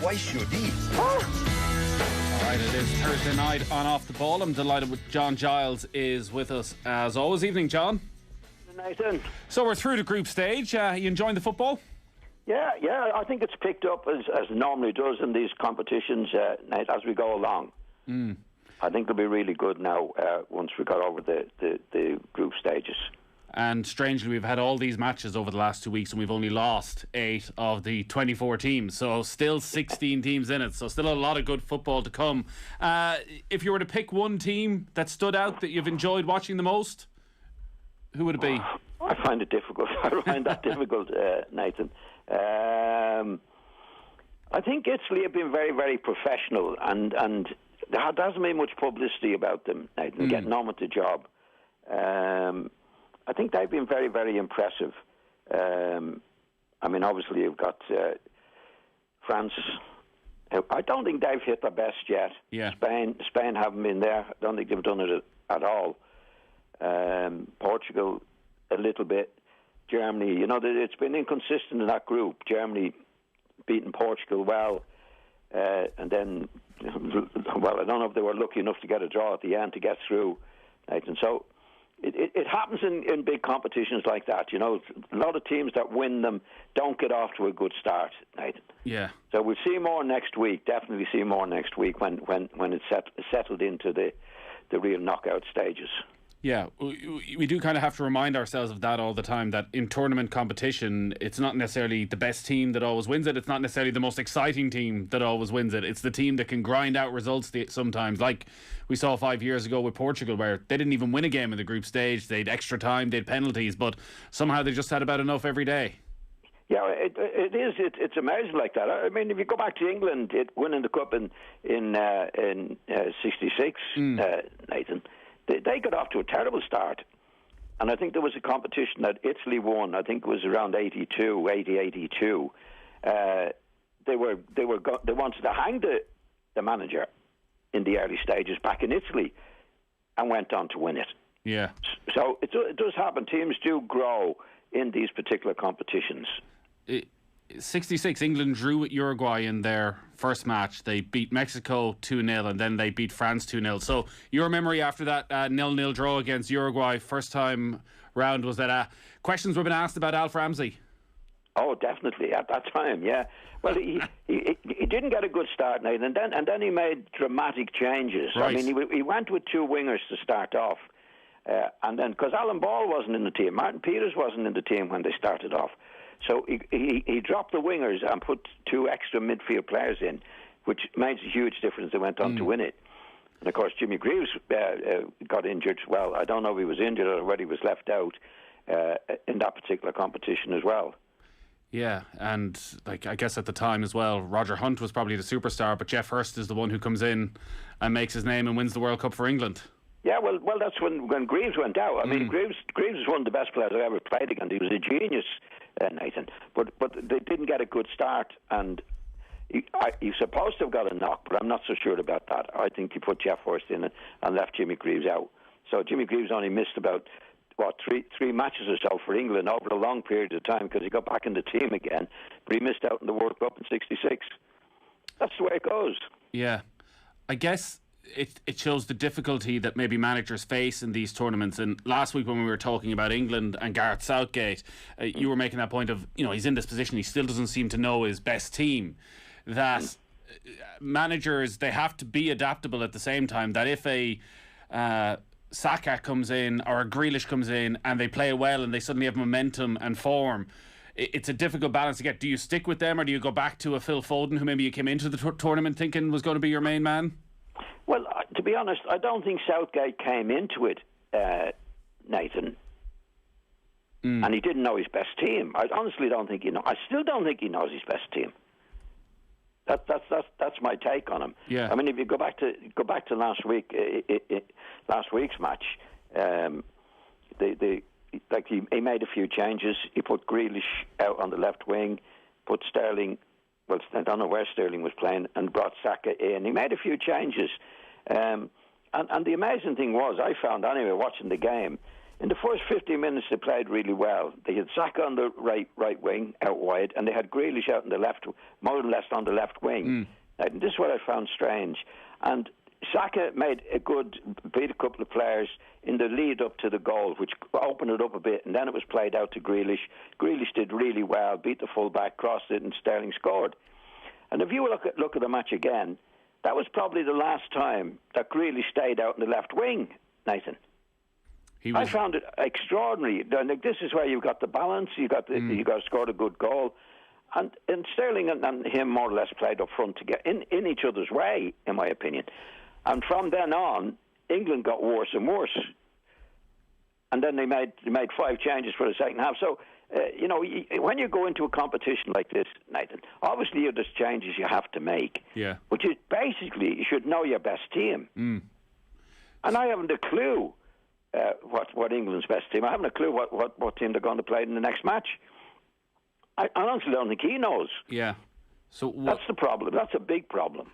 Why should he? All right, it is Thursday night on Off the Ball. I'm delighted with John Giles is with us as always. Evening, John. Nathan. So we're through the group stage. You enjoying the football? Yeah, I think it's picked up as it normally does in these competitions, Nate, as we go along. I think it'll be really good now once we got over the group stages. And strangely, we've had all these matches over the last 2 weeks and we've only lost 8 of the 24 teams. So still 16 teams in it. So still a lot of good football to come. If you were to pick one team that stood out that you've enjoyed watching the most, who would it be? I find it difficult. I find that difficult, Nathan. I think Italy have been very, very professional and there hasn't been much publicity about them, Nathan, getting on with the job. I think they've been very, very impressive. I mean, obviously you've got France. I don't think they've hit their best yet. Yeah. Spain haven't been there. I don't think they've done it at all. Portugal, a little bit. Germany, it's been inconsistent in that group. Germany beating Portugal well. And then, well, I don't know if they were lucky enough to get a draw at the end to get through, Nathan. So it happens in big competitions like that. A lot of teams that win them don't get off to a good start, Nathan. Yeah. So we'll see more next week. Definitely see more next week when it's settled into the real knockout stages. Yeah, we do kind of have to remind ourselves of that all the time, that in tournament competition, it's not necessarily the best team that always wins it. It's not necessarily the most exciting team that always wins it. It's the team that can grind out results sometimes, like we saw 5 years ago with Portugal, where they didn't even win a game in the group stage. They had extra time, they had penalties, but somehow they just had about enough every day. Yeah, it is. It's amazing like that. I mean, if you go back to England, winning the cup in '66, Nathan, they got off to a terrible start. And I think there was a competition that Italy won. I think it was around 82. They wanted to hang the manager in the early stages back in Italy, and went on to win it. Yeah. So it does happen. Teams do grow in these particular competitions. 66, England drew with Uruguay in their first match. They beat Mexico 2-0 and then they beat France 2-0. So your memory after that 0-0 draw against Uruguay first time round was that questions were being asked about Alf Ramsey? Oh, definitely at that time, yeah. Well, he didn't get a good start, Nathan, and then he made dramatic changes. Right. I mean, he went with 2 wingers to start off, and then because Alan Ball wasn't in the team, Martin Peters wasn't in the team when they started off. So he dropped the wingers and put 2 extra midfield players in, which made a huge difference. They went on to win it. And, of course, Jimmy Greaves got injured. Well, I don't know if he was injured or whether he was left out in that particular competition as well. Yeah, and I guess at the time as well, Roger Hunt was probably the superstar, but Geoff Hurst is the one who comes in and makes his name and wins the World Cup for England. Yeah, well, that's when Greaves went out. I mean, Greaves was one of the best players I ever played against. He was a genius, Nathan. But they didn't get a good start, and he's supposed to have got a knock, but I'm not so sure about that. I think he put Geoff Hurst in and left Jimmy Greaves out. So Jimmy Greaves only missed about three matches or so for England over a long period of time because he got back in the team again, but he missed out in the World Cup in '66. That's the way it goes. Yeah, I guess it shows the difficulty that maybe managers face in these tournaments. And last week when we were talking about England and Gareth Southgate, you were making that point of, he's in this position, he still doesn't seem to know his best team. That managers, they have to be adaptable at the same time, that if a Saka comes in or a Grealish comes in and they play well and they suddenly have momentum and form, it's a difficult balance to get. Do you stick with them or do you go back to a Phil Foden who maybe you came into the tournament thinking was going to be your main man? Well, to be honest, I don't think Southgate came into it, Nathan, and he didn't know his best team. I honestly don't think I still don't think he knows his best team. That's my take on him. Yeah. I mean, if you go back to last week's match, he made a few changes. He put Grealish out on the left wing, put Sterling. Well, I don't know where Sterling was playing, and brought Saka in. He made a few changes. And the amazing thing was, I found anyway, watching the game, In the first 15 minutes, they played really well. They had Saka on the right wing, out wide, and they had Grealish out on the left, more or less on the left wing. And this is what I found strange. And Saka beat a couple of players in the lead up to the goal, which opened it up a bit, and then it was played out to Grealish. Grealish did really well, beat the full-back, crossed it, and Sterling scored. And if you look at the match again, that was probably the last time that Grealish stayed out in the left wing, Nathan. I found it extraordinary. This is where you've got the balance. You got to score a good goal, and Sterling and him more or less played up front to get in each other's way, in my opinion. And from then on, England got worse and worse. And then they made 5 changes for the second half. So when you go into a competition like this, Nathan, obviously there's changes you have to make. Yeah. But you should know your best team. And I haven't a clue. What England's best team. I haven't a clue what team they're going to play in the next match. I honestly don't think he knows. Yeah. So that's the problem. That's a big problem.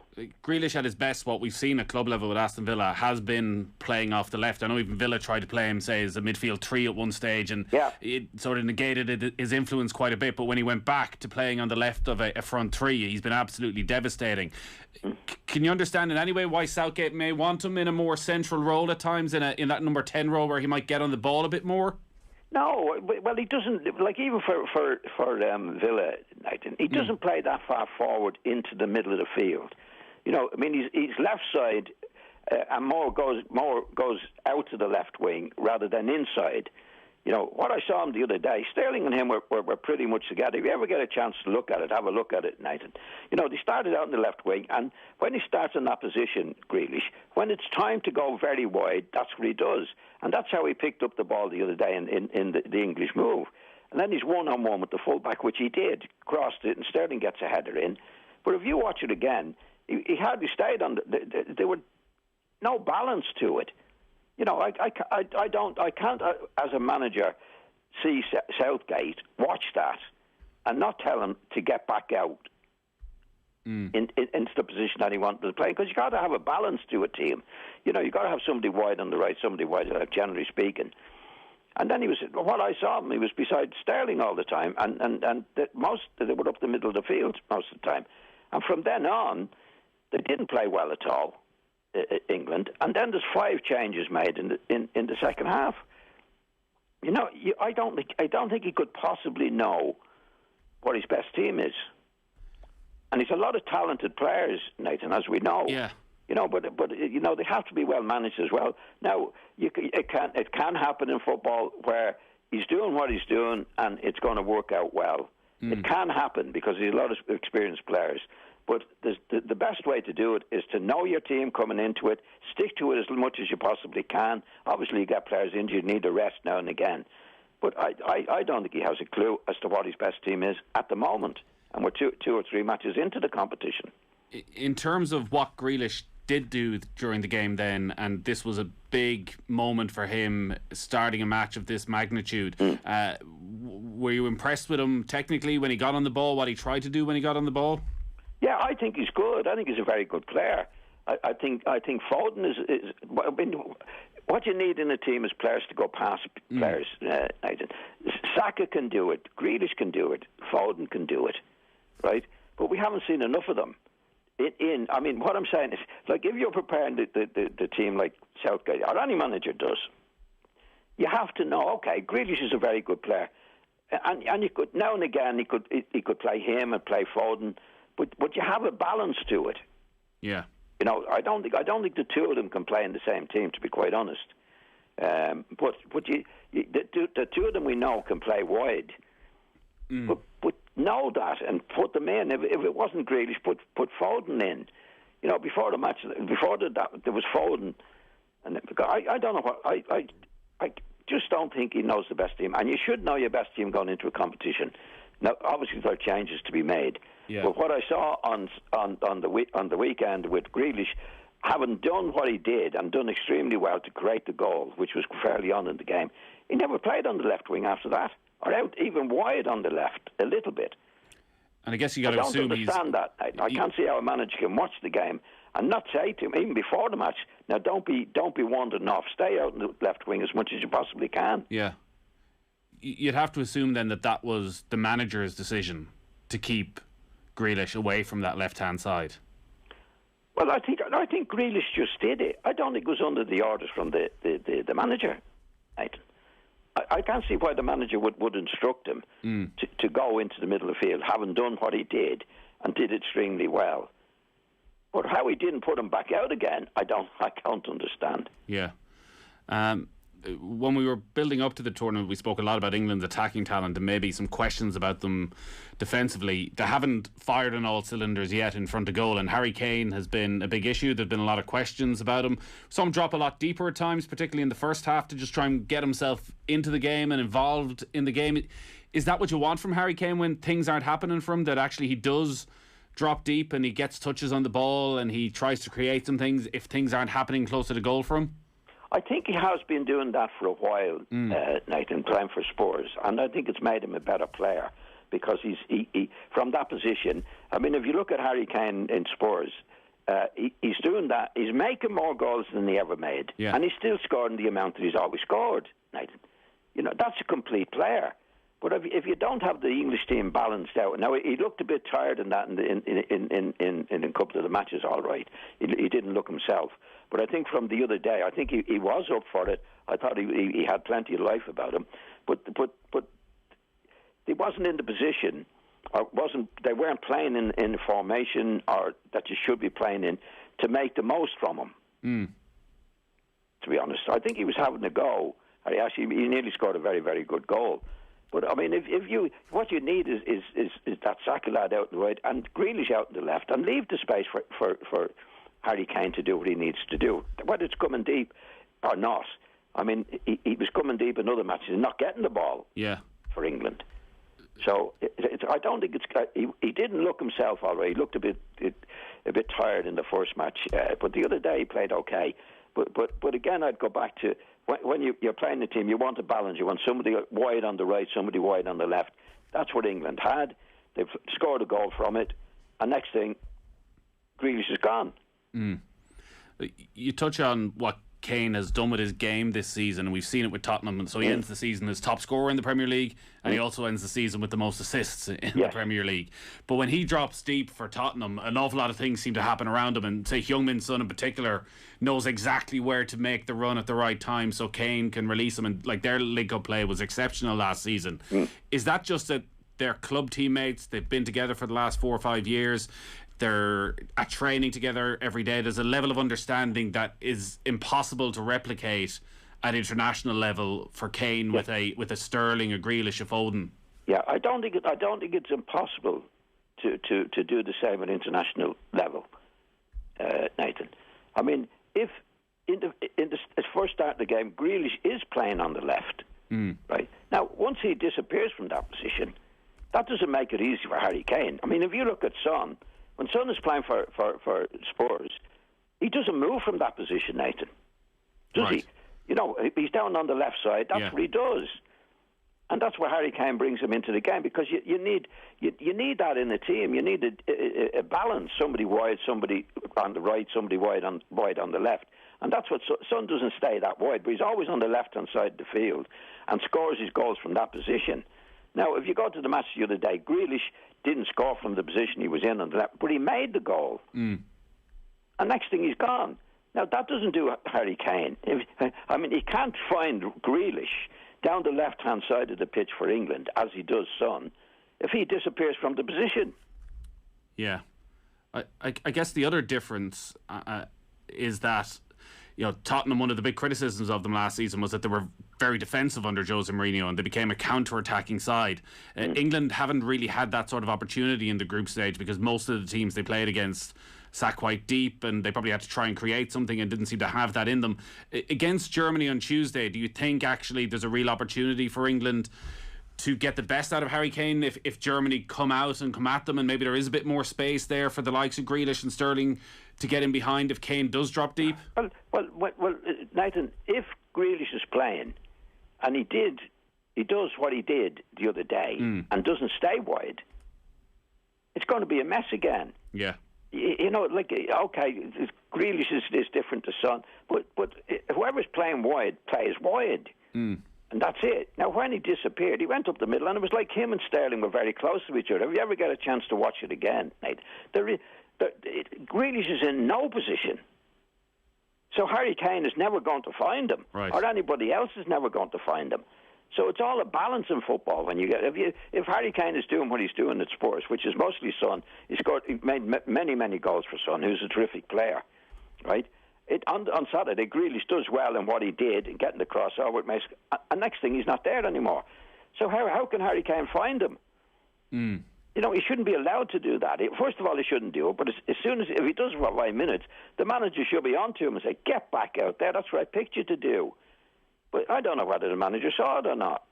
Grealish at his best, what we've seen at club level with Aston Villa, has been playing off the left. I know even Villa tried to play him, say, as a midfield 3 at one stage, and it sort of negated his influence quite a bit. But when he went back to playing on the left of a front 3, he's been absolutely devastating. Can you understand in any way why Southgate may want him in a more central role at times, in that number 10 role where he might get on the ball a bit more? No, well, he doesn't, like, even for Villa, Nathan, he doesn't play that far forward into the middle of the field. I mean, he's left side, and more goes out to the left wing rather than inside. What I saw him the other day, Sterling and him were pretty much together. If you ever get a chance to look at it, have a look at it, Nathan. They started out in the left wing, and when he starts in that position, Grealish, when it's time to go very wide, that's what he does. And that's how he picked up the ball the other day in the English move. And then he's one-on-one with the fullback, which he did, crossed it, and Sterling gets a header in. But if you watch it again, he hardly stayed on. There were no balance to it. I can't, as a manager, see Southgate watch that and not tell him to get back out into the position that he wanted to play, because you got to have a balance to a team. You got to have somebody wide on the right, somebody wide on the left, generally speaking. And then what I saw him, he was beside Sterling all the time, and they were up the middle of the field most of the time. And from then on, they didn't play well at all. England, and then there's 5 changes made in the second half. I don't think he could possibly know what his best team is, and he's a lot of talented players, Nathan, as we know. Yeah. But they have to be well managed as well. Now, it can happen in football where he's doing what he's doing and it's going to work out well. It can happen because he's a lot of experienced players. But the best way to do it is to know your team coming into it, stick to it as much as you possibly can. Obviously, you get players injured, need a rest now and again. But I don't think he has a clue as to what his best team is at the moment. And we're two or three matches into the competition. In terms of what Grealish did do during the game then, and this was a big moment for him, starting a match of this magnitude, were you impressed with him technically when he got on the ball, what he tried to do when he got on the ball? Yeah, I think he's good. I think he's a very good player. I think Foden is. I mean, what you need in a team is players to go past players. Saka can do it. Grealish can do it. Foden can do it, right? But we haven't seen enough of them. I mean, what I'm saying is, like, if you're preparing the team like Southgate or any manager does, you have to know. Okay, Grealish is a very good player, and you could now and again he could play him and play Foden. But you have a balance to it. Yeah. I don't think the two of them can play in the same team, to be quite honest. But the two of them we know can play wide. But know that and put them in. If it wasn't Grealish, put Foden in. Before the match, there was Foden, and I don't know what I just don't think he knows the best team. And you should know your best team going into a competition. Now, obviously, there are changes to be made. Yeah. But what I saw on the weekend with Grealish, having done what he did and done extremely well to create the goal, which was fairly on in the game, he never played on the left wing after that, or out even wide on the left a little bit. And I guess you got to assume he's... I don't understand that. I can't see how a manager can watch the game and not say to him, even before the match, now don't be wandering off. Stay out in the left wing as much as you possibly can. Yeah. You'd have to assume then that was the manager's decision to keep Grealish away from that left-hand side. Well, I think Grealish just did it. I don't think it was under the orders from the manager. I can't see why the manager would instruct him to go into the middle of the field, having done what he did and did extremely well. But how he didn't put him back out again, I can't understand. Yeah. When we were building up to the tournament, we spoke a lot about England's attacking talent and maybe some questions about them defensively. They haven't fired on all cylinders yet in front of goal, and Harry Kane has been a big issue. There've been a lot of questions about him. Some drop a lot deeper at times, particularly in the first half, to just try and get himself into the game and involved in the game. Is that what you want from Harry Kane when things aren't happening for him, that actually he does drop deep and he gets touches on the ball and he tries to create some things if things aren't happening closer to goal for him? I think he has been doing that for a while, Nathan, playing for Spurs, and I think it's made him a better player because he from that position. I mean, if you look at Harry Kane in Spurs, he's doing that. He's making more goals than he ever made, and he's still scoring the amount that he's always scored, Nathan. You know, that's a complete player. But if you don't have the English team balanced out, now he looked a bit tired in that in a couple of the matches. All right, he didn't look himself. But I think from the other day, I think he was up for it. I thought he had plenty of life about him, but he wasn't in the position, or they weren't playing in the formation or that you should be playing in to make the most from him. To be honest, I think he was having a go. He nearly scored a very, very good goal. But I mean, what you need is that Saka lad out in the right and Grealish out in the left, and leave the space for Harry Kane to do what he needs to do, whether it's coming deep or not. I mean, he was coming deep in other matches and not getting the ball for England. So I don't think he didn't look himself all right. He looked a bit tired in the first match, but the other day he played okay. But again, I'd go back to when you're playing the team, you want a balance. You want somebody wide on the right, somebody wide on the left. That's what England had. They've scored a goal from it, and next thing, Grealish is gone. You touch on what Kane has done with his game this season, and we've seen it with Tottenham, and so he ends the season as top scorer in the Premier League, and he also ends the season with the most assists in the Premier League. But when he drops deep for Tottenham, an awful lot of things seem to happen around him, and say Heung-min Son in particular knows exactly where to make the run at the right time so Kane can release him, and like their League Cup play was exceptional last season. Is that just that they're club teammates, they've been together for the last 4 or 5 years, they're at training together every day, there's a level of understanding that is impossible to replicate at international level for Kane with a Sterling, a Grealish, a Foden? Yeah, I don't think it's impossible to do the same at international level, Nathan. I mean, if in the first start of the game, Grealish is playing on the left, right now, once he disappears from that position, that doesn't make it easy for Harry Kane. I mean, if you look at Son. When Son is playing for Spurs, he doesn't move from that position, Nathan. Does he? You know, he's down on the left side. That's what he does. And that's where Harry Kane brings him into the game, because you need that in the team. You need a balance, somebody wide, somebody on the right, somebody wide on the left. And that's what Son doesn't stay that wide, but he's always on the left-hand side of the field and scores his goals from that position. Now, if you go to the match the other day, Grealish didn't score from the position he was in on the left, but he made the goal. And next thing, he's gone. Now, that doesn't do Harry Kane. I mean, he can't find Grealish down the left-hand side of the pitch for England, as he does Son, if he disappears from the position. Yeah. I guess the other difference is that, you know, Tottenham, one of the big criticisms of them last season was that they were very defensive under Jose Mourinho and they became a counter-attacking side. England haven't really had that sort of opportunity in the group stage because most of the teams they played against sat quite deep and they probably had to try and create something and didn't seem to have that in them. Against Germany on Tuesday, do you think actually there's a real opportunity for England to get the best out of Harry Kane if Germany come out and come at them, and maybe there is a bit more space there for the likes of Grealish and Sterling to get in behind if Kane does drop deep? Well, Nathan, if Grealish is playing and he does what he did the other day and doesn't stay wide, it's going to be a mess again. Yeah. You know, like, okay, Grealish is different to Son, but whoever's playing wide plays wide. And that's it. Now, when he disappeared, he went up the middle, and it was like him and Sterling were very close to each other. If you ever get a chance to watch it again, Nate, Grealish is in no position. So Harry Kane is never going to find him, or anybody else is never going to find him. So it's all a balance in football. When you get if Harry Kane is doing what he's doing at Spurs, which is mostly Son, he made many goals for Son, who's a terrific player, right? On Saturday, Grealish does well in what he did in getting the crossover. And next thing, he's not there anymore. So how can Harry Kane find him? You know, he shouldn't be allowed to do that. First of all, he shouldn't do it. But as soon as if he does it for 5 minutes, the manager should be on to him and say, "Get back out there. That's what I picked you to do." But I don't know whether the manager saw it or not.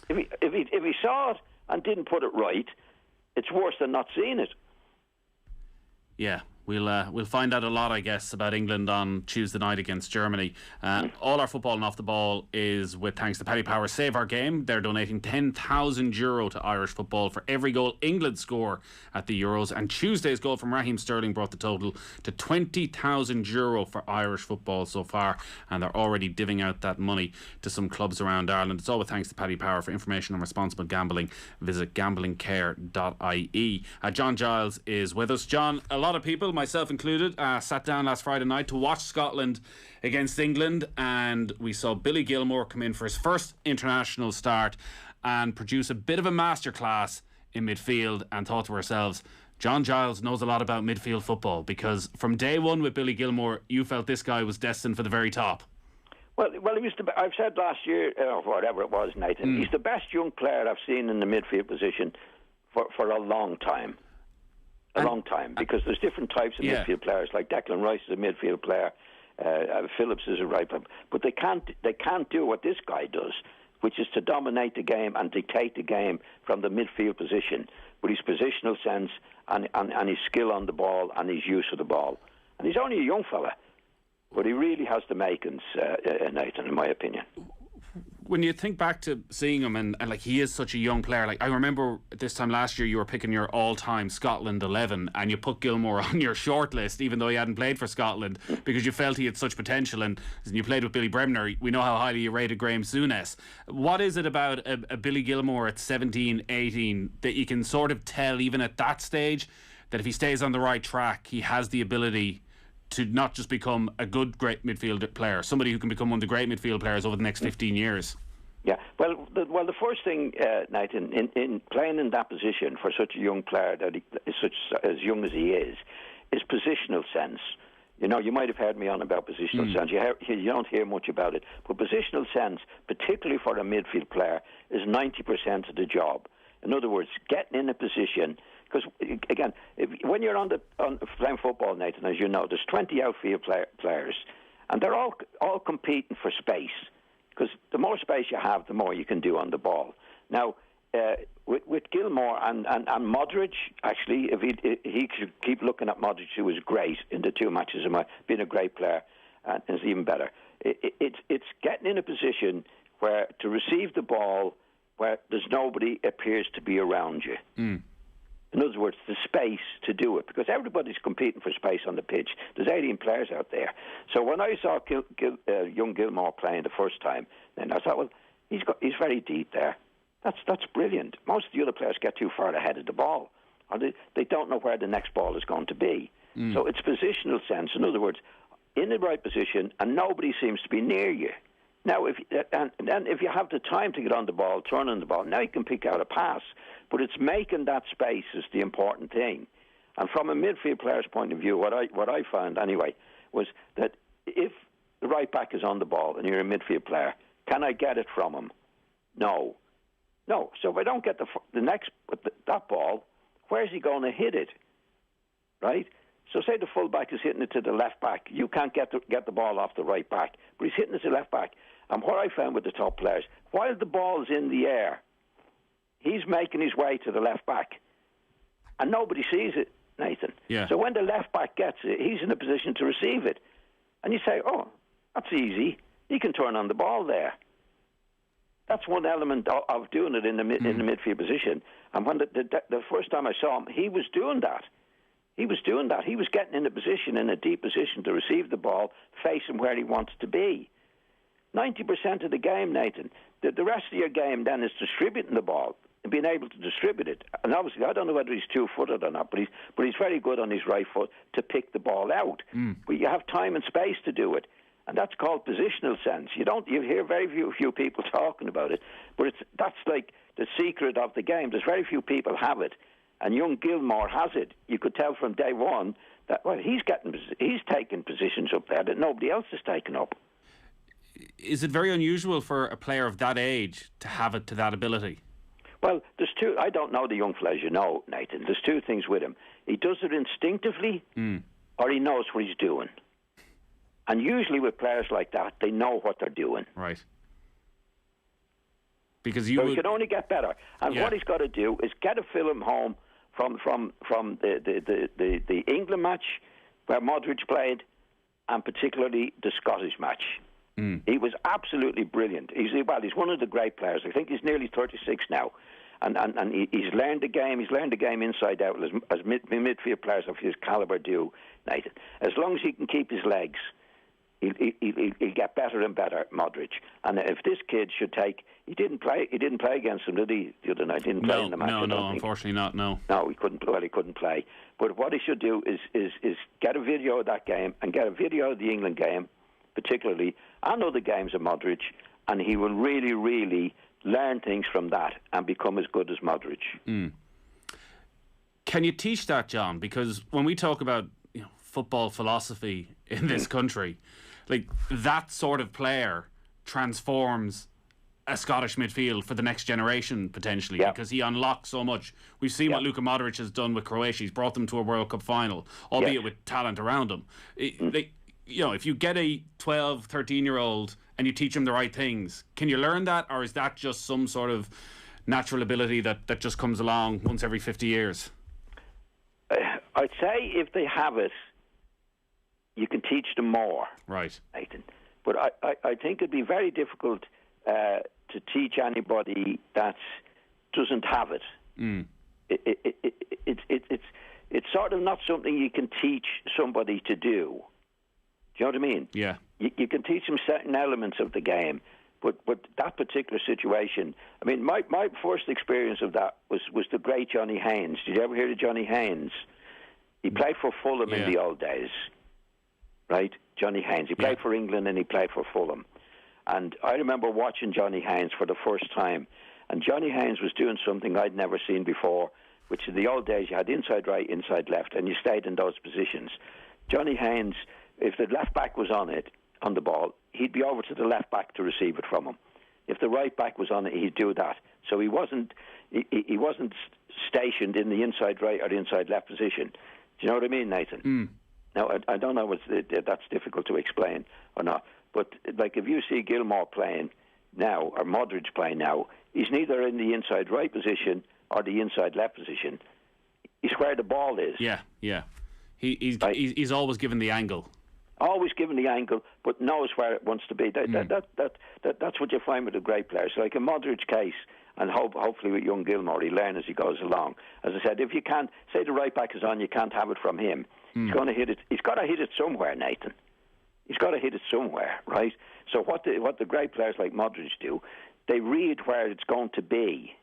If he saw it and didn't put it right, it's worse than not seeing it. Yeah, we'll find out a lot, I guess, about England on Tuesday night against Germany. All our football and off the ball is with thanks to Paddy Power Save Our Game. They're donating €10,000 to Irish football for every goal England score at the Euros. And Tuesday's goal from Raheem Sterling brought the total to €20,000 for Irish football so far. And they're already divvying out that money to some clubs around Ireland. It's all with thanks to Paddy Power. For information on responsible gambling, visit gamblingcare.ie. John Giles is with us. John, a lot of people, myself included, sat down last Friday night to watch Scotland against England, and we saw Billy Gilmour come in for his first international start and produce a bit of a masterclass in midfield, and thought to ourselves, John Giles knows a lot about midfield football, because from day one with Billy Gilmour, you felt this guy was destined for the very top. Well, he was I've said last year, or whatever it was, Nathan, he's the best young player I've seen in the midfield position for a long time. Long time, because there's different types of midfield players. Like Declan Rice is a midfield player, Phillips is a right back, but they can't do what this guy does, which is to dominate the game and dictate the game from the midfield position with his positional sense and his skill on the ball and his use of the ball. And he's only a young fella, but he really has the makings, Nathan, in my opinion. When you think back to seeing him, and like, he is such a young player. Like, I remember this time last year you were picking your all-time Scotland 11 and you put Gilmour on your shortlist even though he hadn't played for Scotland, because you felt he had such potential, and you played with Billy Bremner. We know how highly you rated Graham Souness. What is it about a Billy Gilmour at 17, 18 that you can sort of tell even at that stage that if he stays on the right track, he has the ability to not just become a good, great midfield player, somebody who can become one of the great midfield players over the next 15 years? Yeah, well, the first thing, Nathan, in playing in that position for such a young player that is as young as he is positional sense. You know, you might have heard me on about positional sense. You don't hear much about it, but positional sense, particularly for a midfield player, is 90% of the job. In other words, getting in a position. Because, again, when you're on playing football, Nathan, as you know, there's 20 outfield players, and they're all competing for space. Because the more space you have, the more you can do on the ball. Now, with Gilmour and Modric, actually, if he should keep looking at Modric, who was great in the 2 matches, being a great player, and is even better. It's getting in a position where to receive the ball, where there's nobody appears to be around you. In other words, the space to do it, because everybody's competing for space on the pitch. There's 18 players out there. So when I saw young Gilmour playing the first time, then I thought, well, he's very deep there. That's brilliant. Most of the other players get too far ahead of the ball, or they don't know where the next ball is going to be. So it's positional sense. In other words, in the right position, and nobody seems to be near you. Now, if you have the time to get on the ball, turn on the ball, now you can pick out a pass. But it's making that space is the important thing. And from a midfield player's point of view, what I found anyway was that if the right back is on the ball and you're a midfield player, can I get it from him? No. So if I don't get that ball, where's he going to hit it? Right? So say the full back is hitting it to the left back. You can't get the ball off the right back, but he's hitting it to the left back. And what I found with the top players, while the ball's in the air, he's making his way to the left back. And nobody sees it, Nathan. Yeah. So when the left back gets it, he's in a position to receive it. And you say, oh, that's easy. He can turn on the ball there. that's one element of doing it in the midfield position. And when the first time I saw him, he was doing that. He was doing that. He was getting in a deep position to receive the ball, facing where he wanted to be. 90% of the game, Nathan. The rest of your game then is distributing the ball and being able to distribute it. And obviously, I don't know whether he's two-footed or not, but he's very good on his right foot to pick the ball out. But you have time and space to do it. And that's called positional sense. You hear very few people talking about it, but that's like the secret of the game. There's very few people have it, and young Gilmour has it. You could tell from day one that he's taking positions up there that nobody else is taking up. Is it very unusual for a player of that age to have it to that ability? Well, there's two. I don't know the young fella, as you know, Nathan. There's two things with him. He does it instinctively, or he knows what he's doing. And usually with players like that, they know what they're doing. Right. He can only get better. And what he's got to do is get a film home from the England match where Modric played, and particularly the Scottish match. He was absolutely brilliant. He's one of the great players. I think he's nearly 36 now. And he's learned the game. He's learned the game inside out, as midfield players of his calibre do, Nathan. As long as he can keep his legs, he'll get better and better, Modric. And if this kid should take, he didn't play against him, did he? The other night, didn't play in the match. No, unfortunately not. No, he couldn't. Well, he couldn't play. But what he should do is get a video of that game and get a video of the England game, particularly, and other games of Modric, and he will really, really learn things from that and become as good as Modric. Can you teach that, John? Because when we talk about football philosophy in this country, like that sort of player transforms a Scottish midfield for the next generation potentially, because he unlocks so much. We've seen what Luka Modric has done with Croatia. He's brought them to a World Cup final, albeit with talent around him. If you get a 12, 13-year-old and you teach him the right things, can you learn that, or is that just some sort of natural ability that just comes along once every 50 years? I'd say if they have it, you can teach them more. Right. Nathan. But I think it'd be very difficult to teach anybody that doesn't have it. It's sort of not something you can teach somebody to do. Do you know what I mean? Yeah. You can teach them certain elements of the game, but that particular situation, I mean, my first experience of that was the great Johnny Haynes. Did you ever hear of Johnny Haynes? He played for Fulham in the old days, right? Johnny Haynes. He played for England and he played for Fulham. And I remember watching Johnny Haynes for the first time, and Johnny Haynes was doing something I'd never seen before, which in the old days you had inside right, inside left, and you stayed in those positions. Johnny Haynes, if the left back was on the ball, he'd be over to the left back to receive it from him. If the right back was on it, he'd do that. So he wasn't stationed in the inside right or the inside left position. Do you know what I mean, Nathan? Now, I don't know if that's difficult to explain or not, but like if you see Gilmour playing now or Modric playing now, he's neither in the inside right position or the inside left position. He's where the ball is. Yeah. He's always given the angle. Always given the angle, but knows where it wants to be. That's what you find with the great players. Like in Modric's case, and hopefully with young Gilmour, he learn as he goes along. As I said, if you can't, say the right back is on, you can't have it from him. He's going to hit it. He's got to hit it somewhere, Nathan. He's got to hit it somewhere, right? So what the great players like Modric do, they read where it's going to be,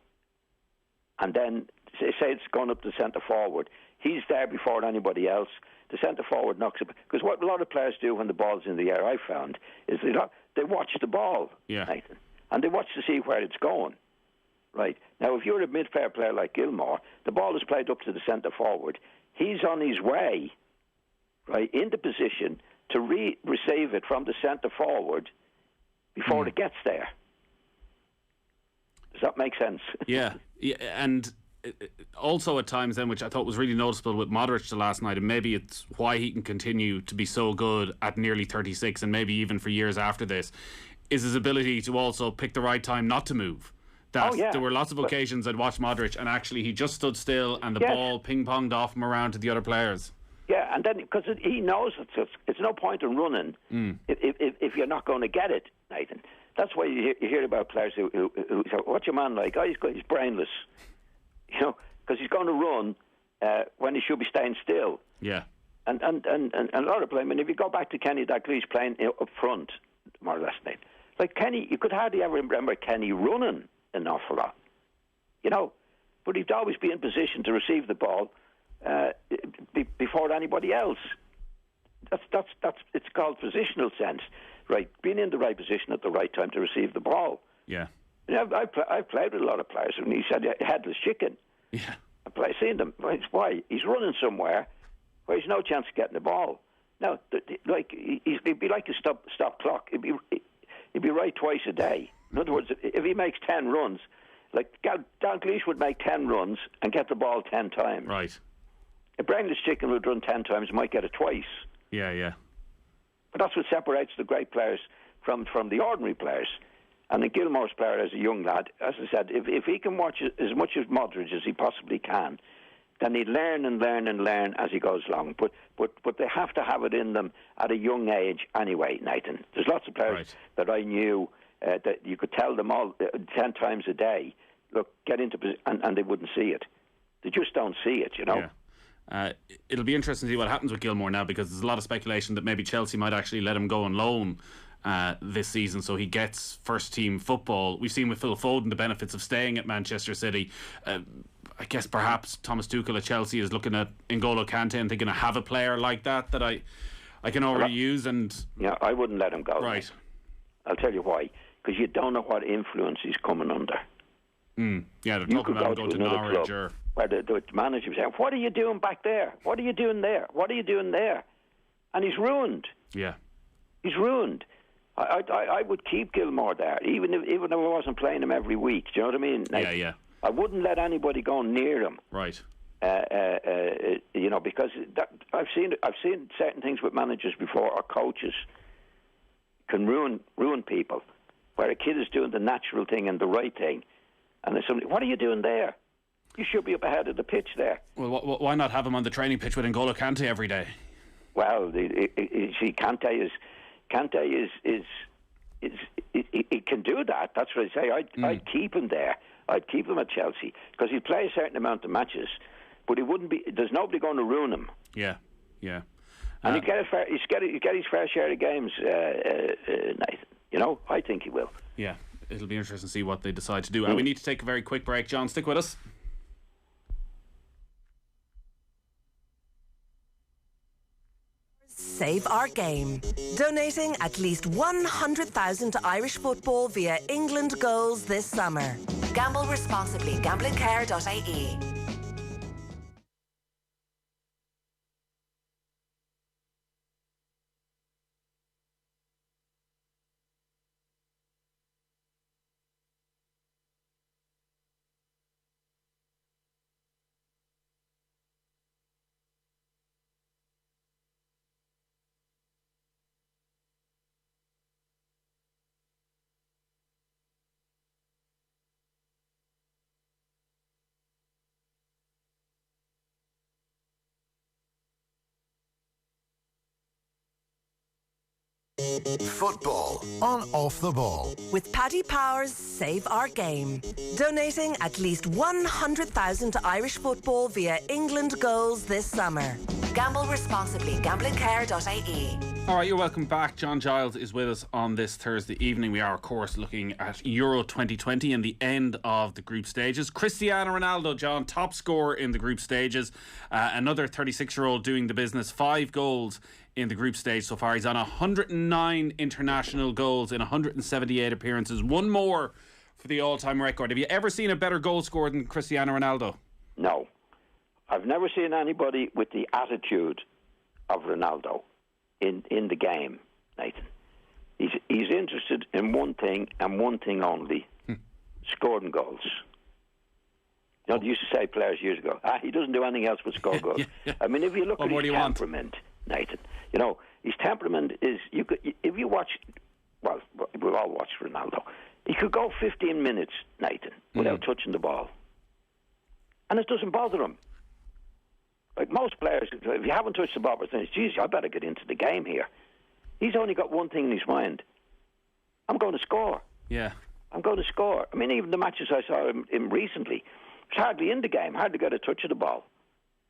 and then say it's going up to centre forward. He's there before anybody else. The centre forward knocks it. Because what a lot of players do when the ball's in the air, I found, is they watch the ball, Nathan, and they watch to see where it's going. Right. Now, if you're a midfield player like Gilmour, the ball is played up to the centre forward. He's on his way, right, into position to receive it from the centre forward before it gets there. Does that make sense? Yeah, and also at times then, which I thought was really noticeable with Modric the last night, and maybe it's why he can continue to be so good at nearly 36 and maybe even for years after this, is his ability to also pick the right time not to move. There were lots of occasions I'd watched Modric and actually he just stood still and the ball ping-ponged off him around to the other players. Yeah, and then because he knows it's no point in running if you're not going to get it, Nathan. That's why you hear about players who say, "What's your man like?" Oh, he's brainless, because he's going to run when he should be staying still. Yeah. And a lot of players. I mean, if you go back to Kenny Dalglish playing up front, more or less, like Kenny, you could hardly ever remember Kenny running an awful lot, But he'd always be in position to receive the ball before anybody else. That's it's called positional sense, right? Being in the right position at the right time to receive the ball. Yeah. I've played with a lot of players, and he said headless chicken. Yeah. I've seen them. Why? He's running somewhere where he's no chance of getting the ball. Now, it'd be like a stop clock. He'd be right twice a day. In other words, if he makes 10 runs, like Dalglish would make 10 runs and get the ball 10 times. Right. A brainless chicken would run 10 times, might get it twice. Yeah. But that's what separates the great players from the ordinary players. And the Gilmour's player as a young lad, as I said, if he can watch as much of Modric as he possibly can, then he'd learn and learn and learn as he goes along. But they have to have it in them at a young age anyway, Nathan. There's lots of players that I knew that you could tell them all 10 times a day, look, get into position, and they wouldn't see it. They just don't see it, Yeah. It'll be interesting to see what happens with Gilmour now, because there's a lot of speculation that maybe Chelsea might actually let him go on loan this season, so he gets first team football. We've seen with Phil Foden the benefits of staying at Manchester City. I guess perhaps Thomas Tuchel at Chelsea is looking at N'Golo Kante and thinking, I have a player like that I can already use. And yeah, I wouldn't let him go. Right. I'll tell you why. Because you don't know what influence he's coming under. Yeah, they're talking about going to Norwich or where the manager was saying, "What are you doing back there? What are you doing there? What are you doing there?" And he's ruined. Yeah, he's ruined. I would keep Gilmour there, even if I wasn't playing him every week. Do you know what I mean? Like, yeah. I wouldn't let anybody go near him. Right. Because I've seen certain things with managers before, or coaches can ruin people. Where a kid is doing the natural thing and the right thing, and there's somebody, what are you doing there? You should be up ahead of the pitch there. Well, why not have him on the training pitch with N'Golo Kante every day? Well, see, Kante he can do that. That's what I say. I'd keep him there. I'd keep him at Chelsea because he'd play a certain amount of matches, but he wouldn't be. There's nobody going to ruin him. Yeah. And he'd get his fair share of games, Nathan. I think he will. Yeah, it'll be interesting to see what they decide to do. And we need to take a very quick break. John, stick with us. Save our game. Donating at least 100,000 to Irish football via England Goals this summer. Gamble responsibly. Gamblingcare.ie. Football on Off the Ball. With Paddy Power's Save Our Game. Donating at least 100,000 to Irish football via England Goals this summer. Gamble responsibly. Gamblingcare.ie. All right, you're welcome back. John Giles is with us on this Thursday evening. We are, of course, looking at Euro 2020 and the end of the group stages. Cristiano Ronaldo, John, top scorer in the group stages. Another 36-year-old doing the business. 5 goals in the group stage so far. He's on 109 international goals in 178 appearances. One more for the all-time record. Have you ever seen a better goal scorer than Cristiano Ronaldo? No. I've never seen anybody with the attitude of Ronaldo in the game, Nathan. He's interested in one thing and one thing only, scoring goals. You know, they used to say players years ago, he doesn't do anything else but score goals. Yeah. I mean, if you look at his temperament, Nathan, you know, his temperament is, if you watch, well, we've all watched Ronaldo, he could go 15 minutes, Nathan, without touching the ball. And it doesn't bother him. Like most players, if you haven't touched the ball, it's geez, I better get into the game here. He's only got one thing in his mind. I'm going to score. Yeah. I'm going to score. I mean, even the matches I saw him recently, he's hardly in the game, hardly got a touch of the ball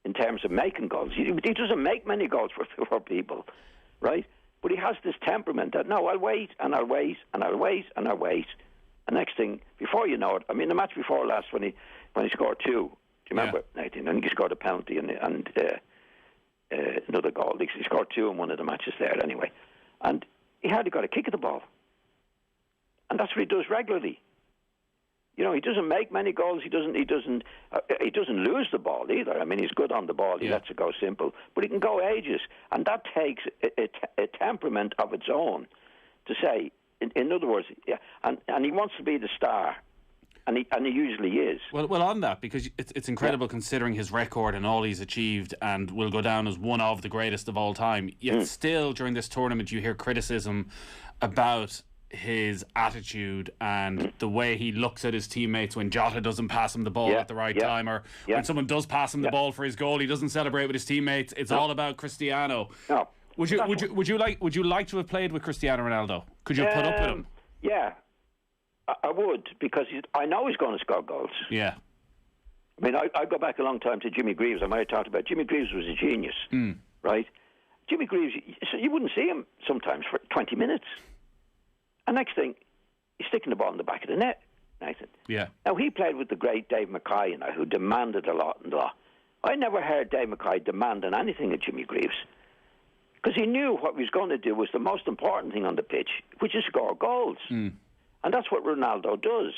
in terms of making goals. He doesn't make many goals for people, right? But he has this temperament that, no, I'll wait, and I'll wait, and I'll wait, and I'll wait. And next thing, before you know it, I mean, the match before last when he scored 2, do you remember, Nathan? And he scored a penalty and another goal. He scored 2 in one of the matches there anyway. And he hardly got a kick at the ball. And that's what he does regularly. You know, he doesn't make many goals. He doesn't lose the ball either. I mean, he's good on the ball. He lets it go simple, but he can go ages, and that takes a temperament of its own to say. In other words, and he wants to be the star, and he usually is. Well, on that, because it's incredible considering his record and all he's achieved, and will go down as one of the greatest of all time. Yet still, during this tournament, you hear criticism about his attitude and the way he looks at his teammates when Jota doesn't pass him the ball at the right time, or when someone does pass him the ball for his goal, he doesn't celebrate with his teammates. It's all about Cristiano. No. Would you like to have played with Cristiano Ronaldo? Could you have put up with him? Yeah, I would, because I know he's going to score goals. Yeah. I mean, I go back a long time to Jimmy Greaves. I might have talked about Jimmy Greaves was a genius, right? Jimmy Greaves, you wouldn't see him sometimes for 20 minutes. And next thing, he's sticking the ball in the back of the net, Nathan. Yeah. Now, he played with the great Dave Mackay, who demanded a lot and a lot. I never heard Dave Mackay demanding anything of Jimmy Greaves, because he knew what he was going to do was the most important thing on the pitch, which is score goals. And that's what Ronaldo does.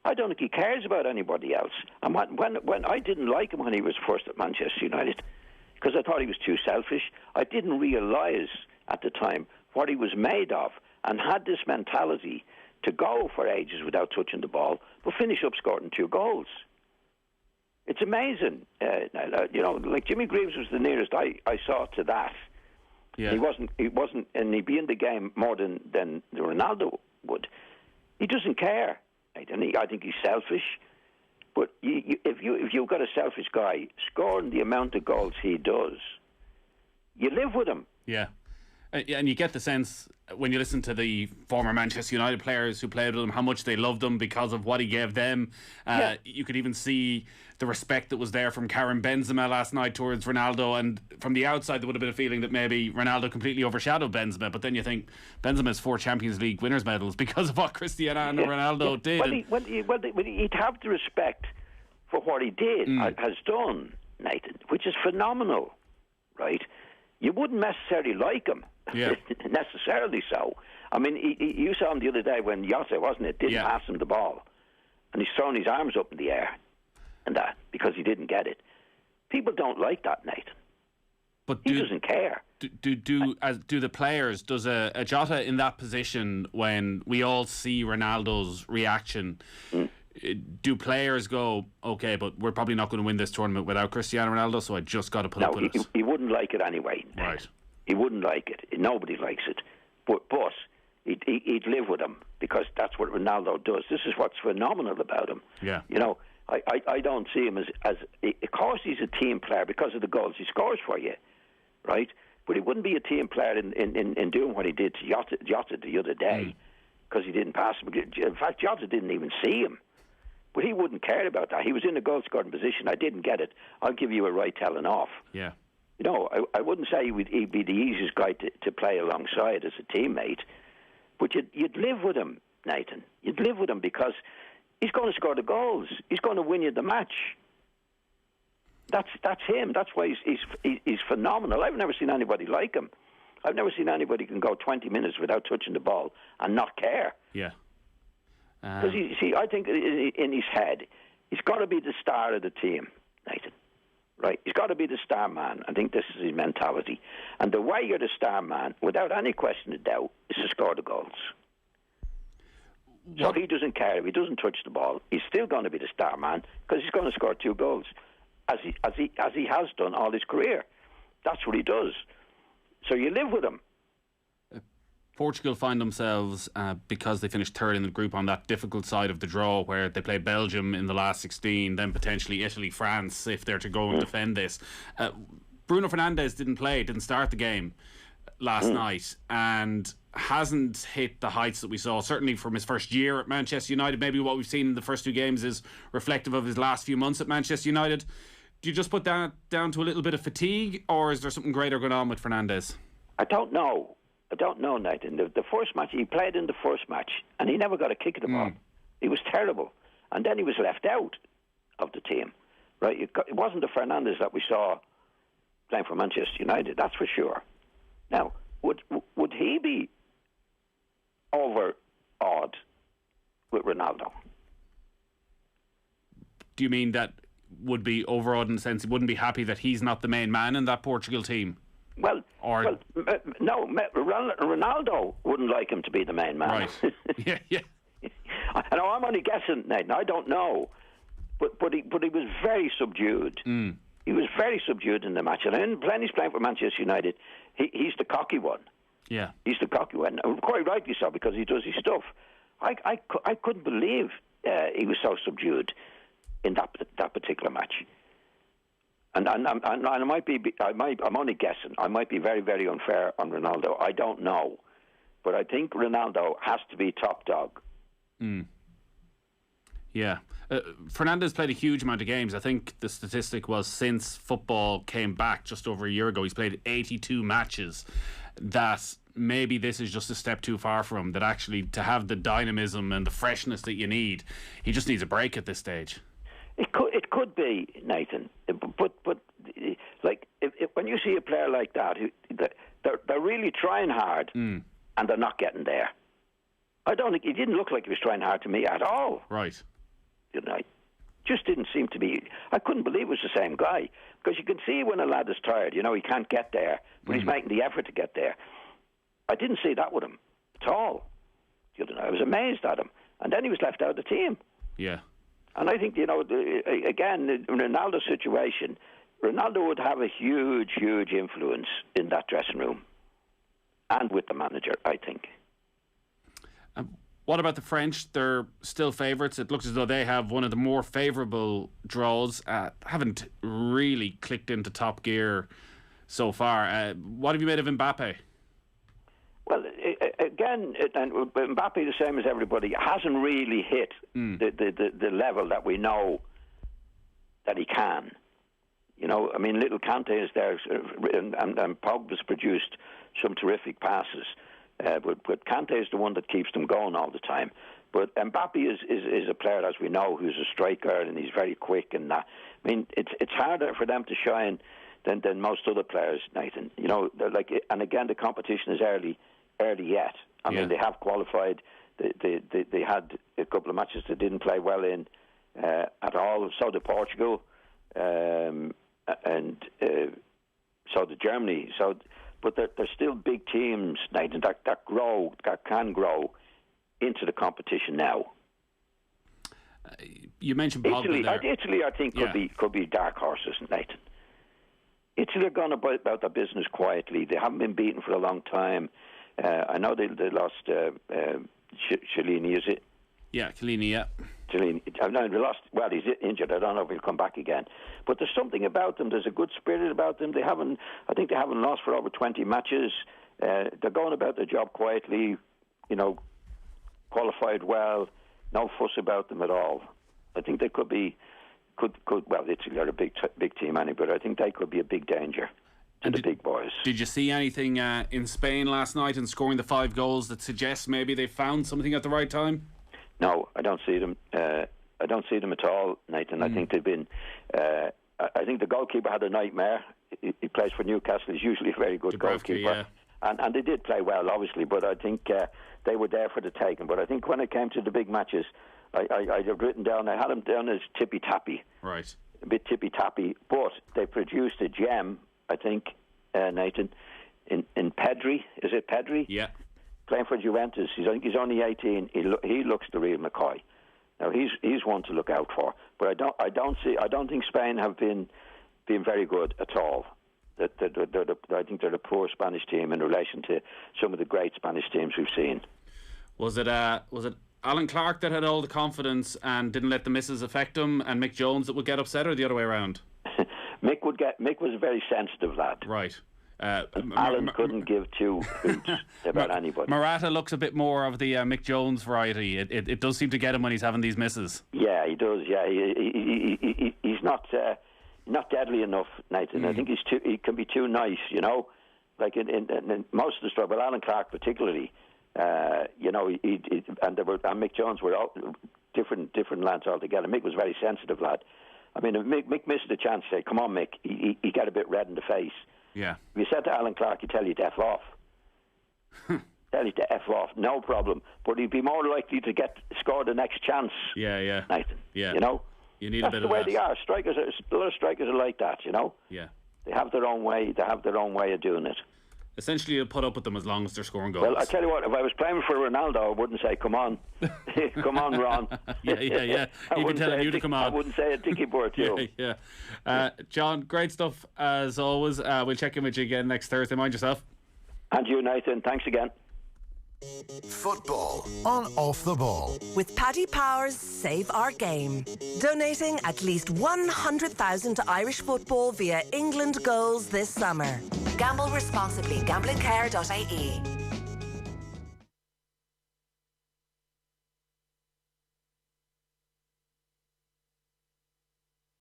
I don't think he cares about anybody else. And when I didn't like him when he was first at Manchester United, because I thought he was too selfish. I didn't realise at the time what he was made of, and had this mentality to go for ages without touching the ball, but finish up scoring 2 goals. It's amazing. You know, like Jimmy Greaves was the nearest I saw to that. Yeah. He wasn't, and he'd be in the game more than Ronaldo would. He doesn't care. I think he's selfish. But if you've got a selfish guy scoring the amount of goals he does, you live with him. Yeah. And you get the sense when you listen to the former Manchester United players who played with him, how much they loved him because of what he gave them. You could even see the respect that was there from Karim Benzema last night towards Ronaldo. And from the outside, there would have been a feeling that maybe Ronaldo completely overshadowed Benzema. But then you think Benzema's 4 Champions League winners' medals because of what Cristiano Ronaldo did. Well, he'd have the respect for what he did, has done, Nathan, which is phenomenal, right? You wouldn't necessarily like him. Yeah. Necessarily so. I mean, you saw him the other day when Jota, wasn't it, didn't pass him the ball, and he's throwing his arms up in the air, and that because he didn't get it. People don't like that, Nathan. But he doesn't care. Do the players? Does a Jota in that position, when we all see Ronaldo's reaction? Do players go, okay, but we're probably not going to win this tournament without Cristiano Ronaldo, so I just got to put up with it? He wouldn't like it anyway. Right. He wouldn't like it. Nobody likes it. But he'd live with him, because that's what Ronaldo does. This is what's phenomenal about him. Yeah. You know, I don't see him as of course he's a team player because of the goals he scores for you, right? But he wouldn't be a team player in doing what he did to Jota the other day, because he didn't pass him. In fact, Jota didn't even see him. But he wouldn't care about that. He was in a goal-scoring position. I didn't get it. I'll give you a right telling off. Yeah. You know, I wouldn't say he'd be the easiest guy to play alongside as a teammate, but you'd live with him, Nathan. You'd live with him because he's going to score the goals. He's going to win you the match. That's him. That's why he's phenomenal. I've never seen anybody like him. I've never seen anybody can go 20 minutes without touching the ball and not care. Yeah. Because I think in his head, he's got to be the star of the team, Nathan. Right? He's got to be the star man. I think this is his mentality. And the way you're the star man, without any question of doubt, is to score the goals. So he doesn't care if he doesn't touch the ball. He's still going to be the star man because he's going to score 2 goals, as he has done all his career. That's what he does. So you live with him. Portugal find themselves, because they finished third in the group, on that difficult side of the draw where they play Belgium in the last 16, then potentially Italy, France, if they're to go and defend this. Bruno Fernandes didn't start the game last night, and hasn't hit the heights that we saw, certainly from his first year at Manchester United. Maybe what we've seen in the first 2 games is reflective of his last few months at Manchester United. Do you just put that down to a little bit of fatigue, or is there something greater going on with Fernandes? I don't know, Nathan. The first match, he played in the first match, and he never got a kick at the ball. He was terrible. And then he was left out of the team. Right? It wasn't the Fernandes that we saw playing for Manchester United, that's for sure. Now, would he be overawed with Ronaldo? Do you mean that would be overawed in the sense he wouldn't be happy that he's not the main man in that Portugal team? No, Ronaldo wouldn't like him to be the main man. Right. Yeah. I know, I'm only guessing, Nathan. I don't know. But he was very subdued. He was very subdued in the match. And when he's playing for Manchester United, he's the cocky one. Yeah. He's the cocky one. Quite rightly so, because he does his stuff. I couldn't believe he was so subdued in that particular match. And I might be, I'm only guessing. I might be very, very unfair on Ronaldo. I don't know. But I think Ronaldo has to be top dog. Yeah. Fernandes played a huge amount of games. I think the statistic was since football came back just over a year ago, he's played 82 matches. That maybe this is just a step too far for him, that actually to have the dynamism and the freshness that you need, he just needs a break at this stage. It could be, Nathan, but like when you see a player like that, they're really trying hard and they're not getting there. I don't think he didn't look like he was trying hard to me at all. Right. You know, just didn't seem to be. I couldn't believe it was the same guy, because you can see when a lad is tired. You know, he can't get there, but he's making the effort to get there. I didn't see that with him at all. You know, I was amazed at him, and then he was left out of the team. Yeah. And I think, you know, again, the Ronaldo situation, Ronaldo would have a huge, huge influence in that dressing room and with the manager, I think. What about the French? They're still favourites. It looks as though they have one of the more favourable draws. Haven't really clicked into top gear so far. What have you made of Mbappe? Well, again, Mbappe, the same as everybody, hasn't really hit the level that we know that he can. You know, I mean, little Kante is there, and Pogba's produced some terrific passes. But Kante is the one that keeps them going all the time. But Mbappe is a player, as we know, who's a striker, and he's very quick. And I mean, it's harder for them to shine than most other players, Nathan. You know, they're like, and again, the competition is early yet. I mean, they have qualified. They had a couple of matches they didn't play well in at all. So did Portugal, and so did Germany. But they're still big teams, Nathan, that can grow into the competition now. You mentioned Pogba there. Italy, I think, could be dark horses, Nathan. Italy are going about their business quietly. They haven't been beaten for a long time. I know they lost Chiellini, is it? Yeah, Chiellini, yeah. Chiellini. No, they lost. Well, he's injured. I don't know if he'll come back again. But there's something about them. There's a good spirit about them. I think they haven't lost for over 20 matches. They're going about their job quietly. You know, qualified well. No fuss about them at all. I think they could be. Well, Italy are a big team, anyway, but I think they could be a big danger to the big boys. Did you see anything in Spain last night in scoring the 5 goals that suggests maybe they found something at the right time? No, I don't see them. I don't see them at all, Nathan. I think they've been. I think the goalkeeper had a nightmare. He plays for Newcastle. He's usually a very good goalkeeper, yeah. And they did play well, obviously. But I think they were there for the taking. But I think when it came to the big matches, I had written down. I had them down as tippy tappy. Right. A bit tippy tappy, but they produced a gem. I think, Nathan, in Pedri. Is it Pedri? Yeah. Playing for Juventus, I think he's only 18. He looks the real McCoy. Now he's one to look out for. But I don't think Spain have been very good at all. I think they're the poor Spanish team in relation to some of the great Spanish teams we've seen. Was it Alan Clark that had all the confidence and didn't let the misses affect him, and Mick Jones that would get upset, or the other way around? Mick was a very sensitive lad. Right. Alan couldn't give two hoots about anybody. Morata looks a bit more of the Mick Jones variety. It does seem to get him when he's having these misses. Yeah, he does. Yeah, he's not deadly enough, Nathan. I think he can be too nice. You know, like in most of the stuff. But Alan Clark particularly. You know, and Mick Jones were all different lads altogether. Mick was a very sensitive lad. I mean, if Mick missed a chance, say, "Come on, Mick," he got a bit red in the face. Yeah. If you said to Alan Clark, he'd tell you to F off. Tell you to F off, no problem. But he'd be more likely to score the next chance. Yeah. Nathan. Yeah. You know, you need a bit of that. That's the way they are. Strikers, a lot of strikers are like that. You know. Yeah. They have their own way. They have their own way of doing it. Essentially, you'll put up with them as long as they're scoring goals. Well, I tell you what, if I was playing for Ronaldo, I wouldn't say, "Come on, come on, Ron." Yeah. He'd be telling you to come on. I wouldn't say a dicky word to him. Yeah. John, great stuff as always. We'll check in with you again next Thursday. Mind yourself. And you, Nathan. Thanks again. Football on Off the Ball. With Paddy Power's Save Our Game. Donating at least 100,000 to Irish football via England goals this summer. Gamble responsibly. Gamblingcare.ie.